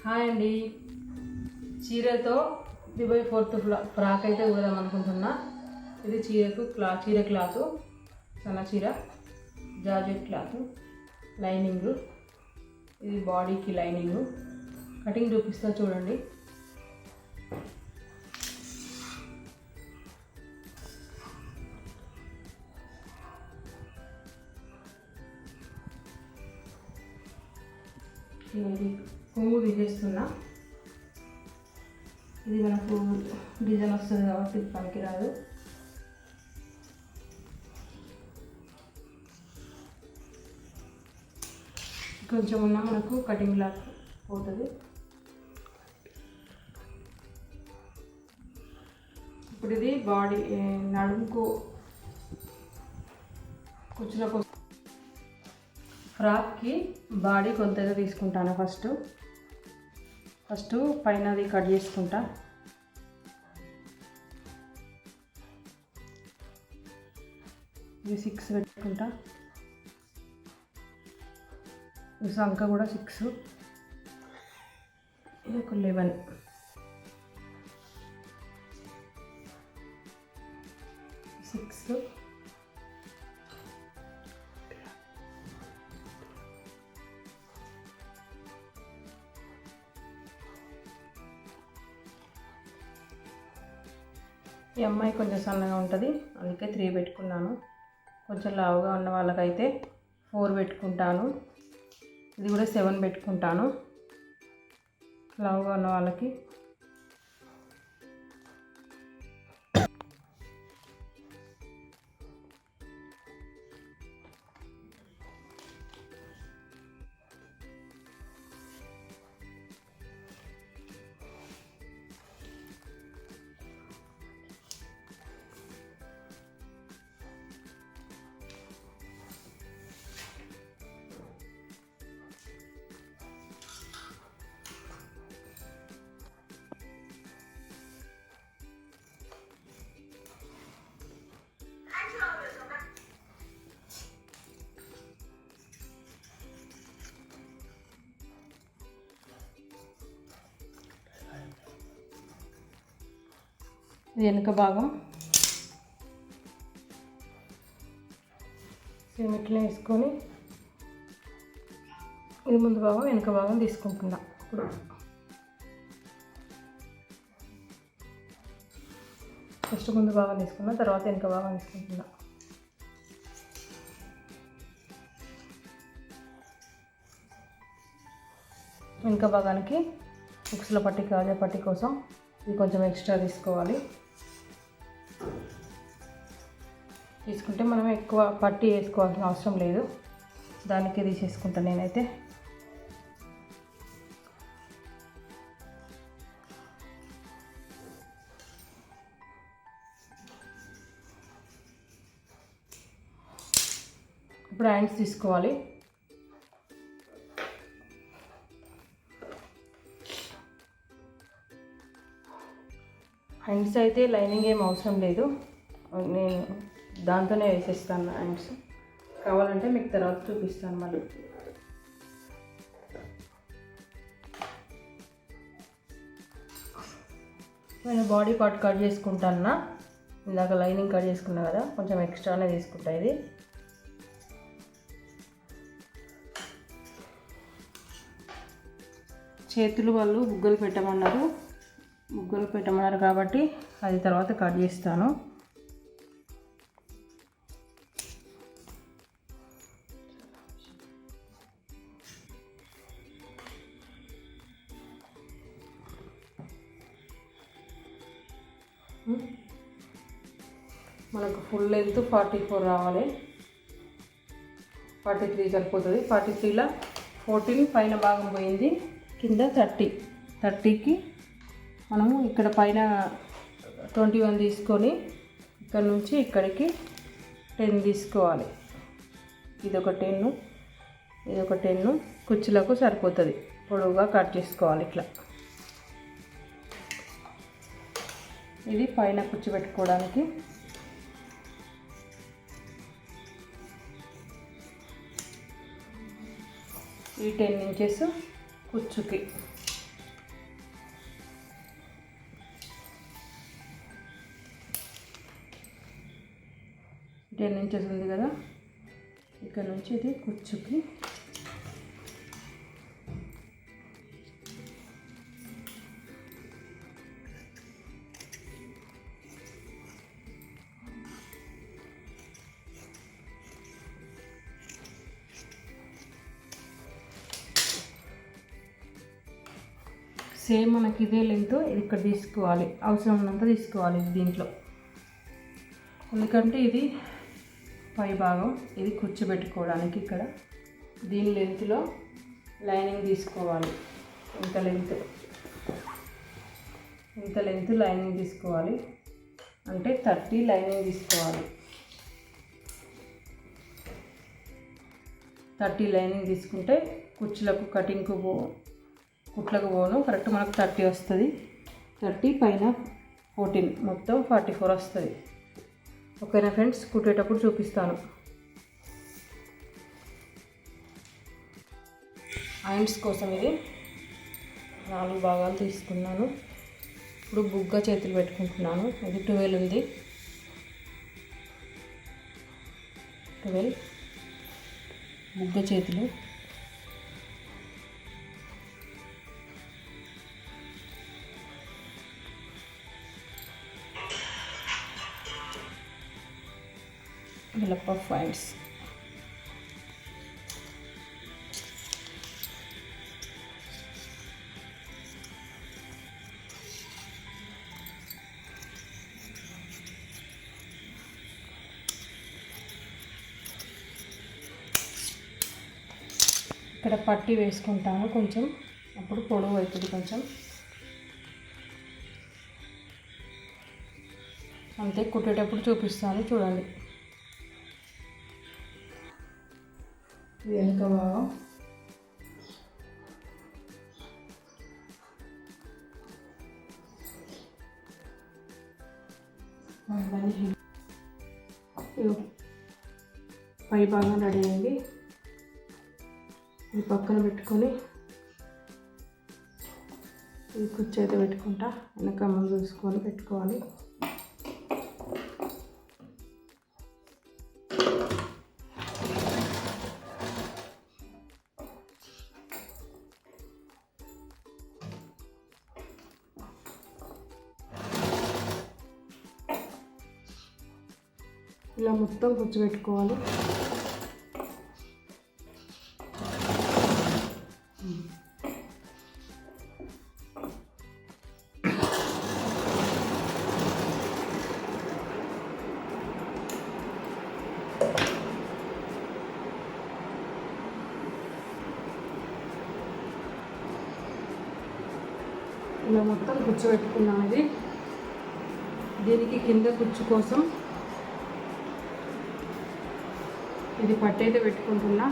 Hi అండి. చీరతో 3/4 frock అయితే ఊదాం అనుకుంటున్నా. ఇది చీర క్లాత్, సన్న చీర, జార్జెట్ క్లాత్, లైనింగ్. ఇది బాడీకి లైనింగ్. కటింగ్ చూపిస్తా చూడండి. ఇది కొంగు తీసేస్తున్నా. ఇది మనకు డిజైన్ వస్తుంది కాబట్టి పనికిరాదు. కొంచెం ఉన్నా మనకు కటింగ్ లాగా పోతుంది. ఇప్పుడు ఇది బాడీ నడుముకు కుచ్చులకు ఫ్రాక్కి బాడీ కొంతగా తీసుకుంటాను. ఫస్ట్ పైనది కట్ చేసుకుంటా. ఇది 6 పెట్టుకుంటా. ఈ సంఖ కూడా 6, ఇది ఒక 11. ఈ అమ్మాయి కొంచెం సన్నగా ఉంటుంది, అందుకే 3 పెట్టుకున్నాను. కొంచెం లావుగా ఉన్న వాళ్ళకైతే 4 పెట్టుకుంటాను. ఇది కూడా 7 పెట్టుకుంటాను లావుగా ఉన్న వాళ్ళకి. వెనుక భాగం సిమెంట్లో వేసుకొని, ఇది ముందు భాగం వెనుక భాగం తీసుకుంటున్నా. ఇప్పుడు ఫస్ట్ ముందు భాగం తీసుకున్నా, తర్వాత వెనుక భాగం తీసుకుంటున్నా. వెనుక భాగానికి ఉక్సుల పట్టి, కాజా పట్టి కోసం ఇది కొంచెం ఎక్స్ట్రా తీసుకోవాలి. తీసుకుంటే మనం ఎక్కువ పట్టి వేసుకోవాల్సిన అవసరం లేదు, దానికే తీసేసుకుంటాను నేనైతే. ఇప్పుడు హ్యాండ్స్ తీసుకోవాలి. హ్యాండ్స్ అయితే లైనింగ్ ఏం అవసరం లేదు, నేను దాంతోనే వేసేస్తాను హ్యాండ్స్. కావాలంటే మీకు తర్వాత చూపిస్తాను మళ్ళీ. నేను బాడీ పార్ట్ కట్ చేసుకుంటాను. ఇందాక లైనింగ్ కట్ చేసుకున్నా కదా, కొంచెం ఎక్స్ట్రానే తీసుకుంటా. ఇది చేతులు వాళ్ళు బుగ్గలు పెట్టమన్నారు కాబట్టి అది తర్వాత కట్ చేస్తాను. మనకు ఫుల్ లెంత్ 44 రావాలి. 43 సరిపోతుంది. 43లో 14 పైన భాగం పోయింది, కింద 30కి మనము ఇక్కడ పైన 21 తీసుకొని ఇక్కడ నుంచి ఇక్కడికి 10 తీసుకోవాలి. ఇదొక 10 కుచ్చులకు సరిపోతుంది. పొడవుగా కట్ చేసుకోవాలి ఇట్లా. ఇది పైన కుచ్చు పెట్టుకోవడానికి. ఈ 10 ఇంచెస్ కుచ్చుకి 10 ఇంచెస్ ఉంది కదా, ఇక్కడ నుంచి ఇది కుచ్చుకి సేమ్ మనకి ఇదే లెంత్ ఇది ఇక్కడ తీసుకోవాలి, అవసరం ఉన్నంత తీసుకోవాలి దీంట్లో. ఎందుకంటే ఇది పై భాగం, ఇది కూర్చోబెట్టుకోవడానికి ఇక్కడ దీని లెంత్లో లైనింగ్ తీసుకోవాలి. ఇంత లెంత్ లైనింగ్ తీసుకోవాలి, అంటే 30 లైనింగ్ తీసుకోవాలి. 30 లైనింగ్ తీసుకుంటే కుచ్చులకు కుట్లకు పోను కరెక్ట్ మనకు 30 వస్తుంది. 30 పైన 14 మొత్తం 44 వస్తుంది. ఓకేనా ఫ్రెండ్స్, కుట్టేటప్పుడు చూపిస్తాను. హ్యాండ్స్ కోసం ఇది 4 భాగాలు తీసుకున్నాను. ఇప్పుడు బుగ్గ చేతులు పెట్టుకుంటున్నాను. ఇది 12 ఉంది, 12 బుగ్గ చేతులు. Puff hands. ఇక్కడ పట్టీ వేసుకుంటాను కొంచెం, అప్పుడు పొడవు అవుతుంది కొంచెం. అంతే, కుట్టేటప్పుడు చూపిస్తాను చూడండి. వెనుక భాగం పై భాగం రెడీ అయింది. ఈ పక్కన పెట్టుకొని ఈ కుర్చీ అయితే పెట్టుకుంటా, వెనక ముందు చూసుకొని పెట్టుకోవాలి. ఇలా మొత్తం కూర్చోబెట్టుకోవాలి. ఇలా మొత్తం కూర్చోబెట్టుకున్నాం. ఇది దీనికి కింద కుచ్చు కోసం ఇది పట్టయితే పెట్టుకుంటున్నా,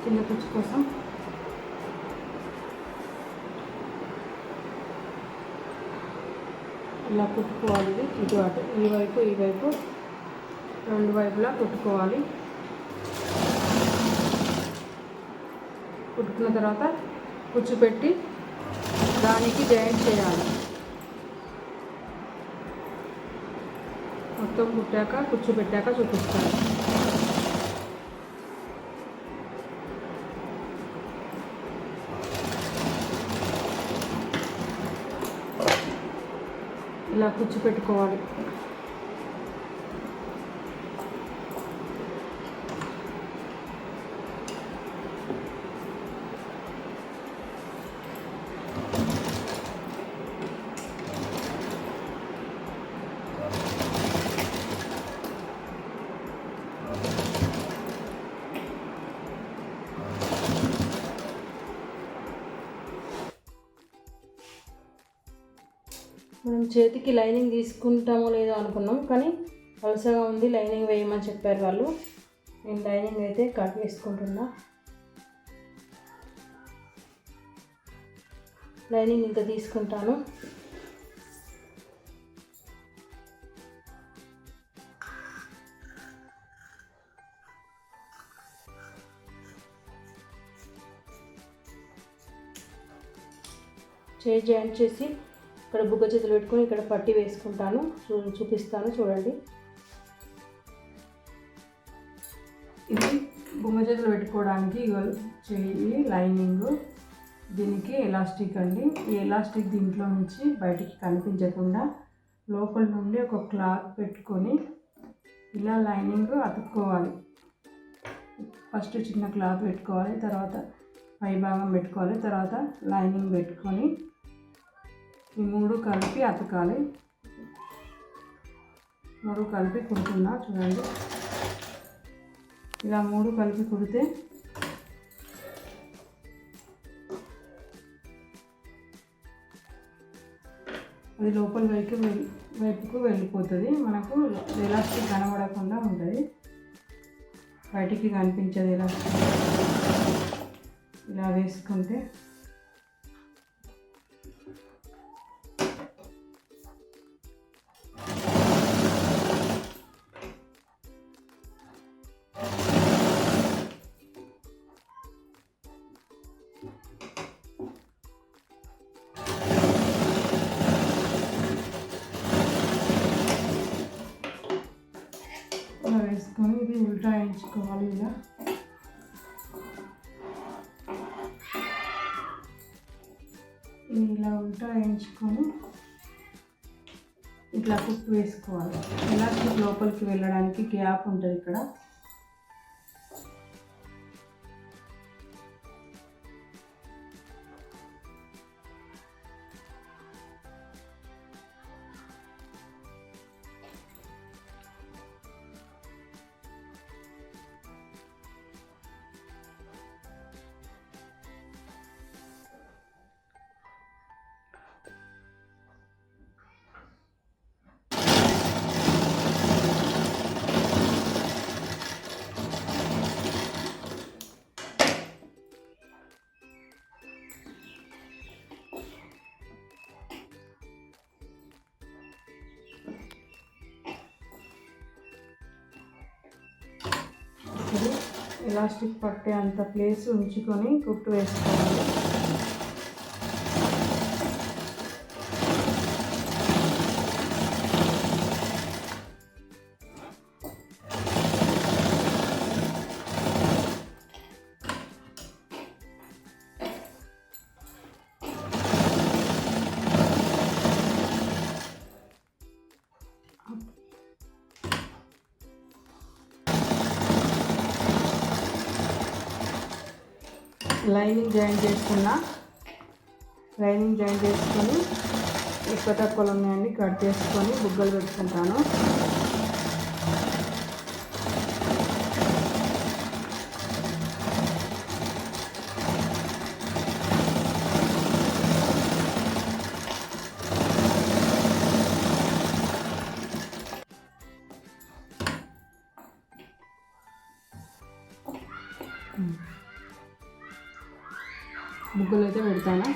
కింద కుచ్చు కోసం. ఇలా కుట్టుకోవాలి. ఇది ఇటు అటు, ఈ వైపు రెండు వైపులా కుట్టుకోవాలి. కుట్టుకున్న తర్వాత కుచ్చు పెట్టి దానికి జాయింట్ చేయాలి. మొత్తం కుట్టాక కుచ్చు పెట్టాక చూపిస్తాను. ఇలా కుచ్చు పెట్టుకోవాలి. మనం చేతికి లైనింగ్ తీసుకుంటామో లేదో అనుకున్నాం, కానీ పలుసగా ఉంది, లైనింగ్ వేయమని చెప్పారు వాళ్ళు. నేను లైనింగ్ అయితే కట్ వేసుకుంటున్నా. లైనింగ్ ఇంకా తీసుకుంటాను. జాయింట్ చేసి ఇక్కడ బుగ్గ చేతులు పెట్టుకొని ఇక్కడ పట్టీ వేసుకుంటాను. చూపిస్తాను చూడండి. బొమ్మ చేతులు పెట్టుకోవడానికి చెయ్యి లైనింగ్, దీనికి ఎలాస్టిక్ అండి. ఈ ఎలాస్టిక్ దీంట్లో నుంచి బయటికి కనిపించకుండా లోపల నుండి ఒక క్లాత్ పెట్టుకొని ఇలా లైనింగ్ అతుక్కోవాలి. ఫస్ట్ చిన్న క్లాత్ పెట్టుకోవాలి, తర్వాత పై భాగం పెట్టుకోవాలి, తర్వాత లైనింగ్ పెట్టుకొని ఈ మూడు కలిపి అతకాలి. మూడు కలిపి కుడుతున్నా చూడండి. ఇలా మూడు కలిపి కుడితే అది లోపల వైపుకు వెళ్ళిపోతుంది. మనకు ఎలాస్టిక్ కనబడకుండా ఉంటుంది, బయటికి కనిపించదు ఎలాస్టిక్. ఇలా వేసుకుంటే ఇలా వేసుకొని ఇది ఉల్టా వేయించుకోవాలి. ఇలా ఉల్టా వేయించుకొని ఇట్లా కుట్టు వేసుకోవాలి. ఎలాస్టిక్ లోపలికి వెళ్ళడానికి గ్యాప్ ఉంటుంది ఇక్కడ. ఎలాస్టిక్ పట్టే అంత ప్లేస్ ఉంచుకొని కుట్టు వేసుకోవాలి. లైనింగ్ జాయిన్ చేసుకొని ఎక్కువ తక్కువలు ఉన్నాయండి కట్ చేసుకొని బుగ్గలు పెట్టుకుంటాను. బుగ్గలు అయితే పెడతాను.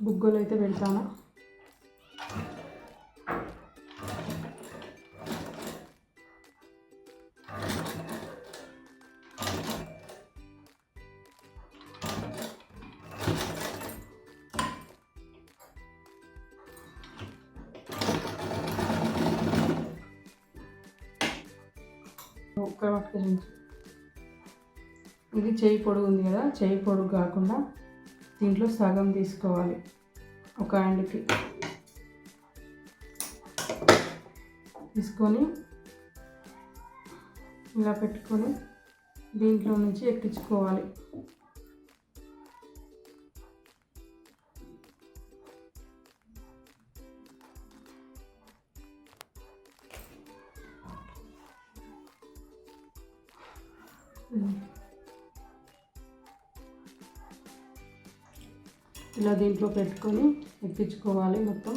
బుగ్గలు అయితే పెడతాను. ఇది చేయి పొడుగు ఉంది కదా, చేయి పొడుగు కాకుండా దీంట్లో సగం తీసుకోవాలి. ఒక హ్యాండ్కి తీసుకొని ఇలా పెట్టుకొని దీంట్లో నుంచి ఎక్కించుకోవాలి. ఇలా దీంట్లో పెట్టుకొని ఎక్కించుకోవాలి మొత్తం.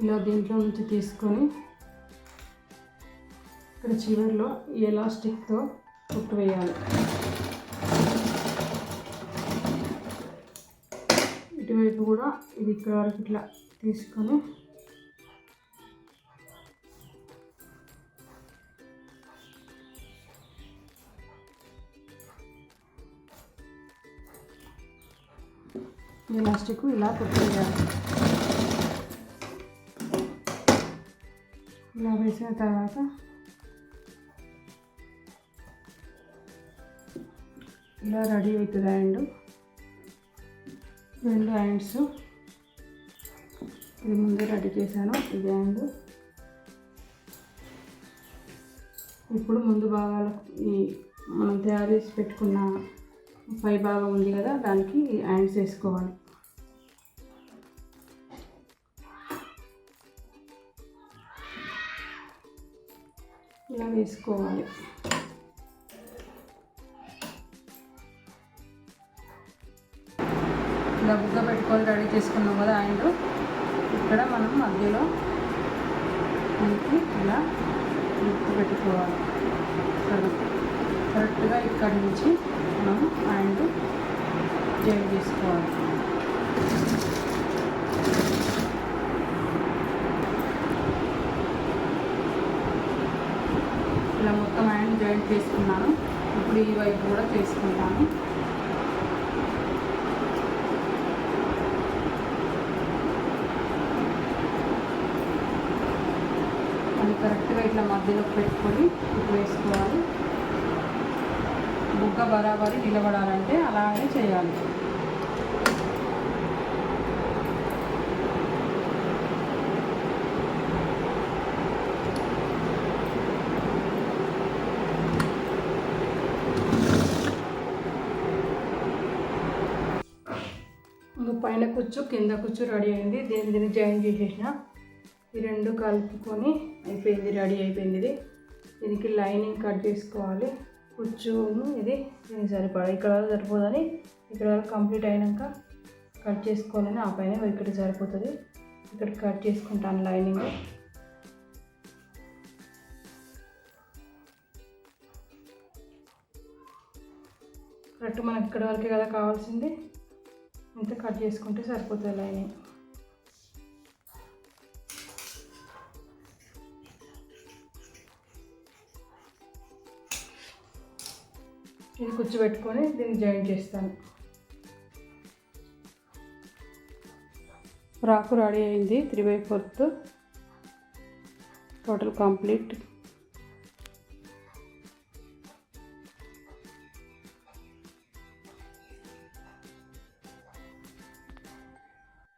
ఇలా దీంట్లో నుంచి తీసుకొని ఇక్కడ చివరిలో ఈ ఎలాస్టిక్తో కుట్టు వేయాలి. ఇటువైపు కూడా ఇది ఇక్కడ వరకు ఇట్లా తీసుకొని ఎలాస్టిక్ ఇలా కుట్టేయాలి. ఇలా వేసిన తర్వాత ఇలా రెడీ అవుతుంది హ్యాండ్. 2 హ్యాండ్స్ ఇది ముందే రెడీ చేశాను. ఇది హ్యాండ్. ఇప్పుడు ముందు భాగాలు ఈ మనం తయారు చేసి పెట్టుకున్న పై భాగం ఉంది కదా, దానికి హ్యాండ్స్ వేసుకోవాలి. ఇలా వేసుకోవాలి. ఇలా బుగ్గ పెట్టుకొని రెడీ చేసుకున్నాం కదా హ్యాండ్. ఇక్కడ మనం మధ్యలో మనకి ఇలా బుగ్గ పెట్టుకోవాలి. కరెక్ట్గా ఇక్కడి నుంచి మనం హ్యాండ్ జాయిన్ చేసుకోవాలి. ఇలా మొత్తం హ్యాండ్ జాయిన్ చేసుకున్నాను. ఇప్పుడు ఈ వైపు కూడా చేసుకుంటాను. అది కరెక్ట్గా ఇట్లా మధ్యలో పెట్టుకొని ఇటు వేసుకోవాలి. బుగ్గ బరాబరి నిలబడాలంటే అలాగే చేయాలి. ఇంకా పైన కుచ్చు కింద కుచ్చు రెడీ అయింది. దీన్ని జాయిన్ చేసేసిన. ఈ 2 కలుపుకొని అయిపోయింది, రెడీ అయిపోయింది. దీనికి లైనింగ్ కట్ చేసుకోవాలి. కుచ్చును ఇది దీనికి సరిపడా ఇక్కడ సరిపోదని ఇక్కడ కంప్లీట్ అయినాక కట్ చేసుకోవాలని ఆ పైన ఇక్కడ సరిపోతుంది. ఇక్కడ కట్ చేసుకుంటాను లైనింగ్. కరెక్ట్ మనకి ఇక్కడ వరకే కదా కావాల్సింది, ఇంత కట్ చేసుకుంటే సరిపోతుంది లైనింగ్. ఇది కూర్చోబెట్టుకొని దీన్ని జాయిన్ చేస్తాను. ఫ్రాక్ రెడీ అయింది. 3/4 టోటల్ కంప్లీట్.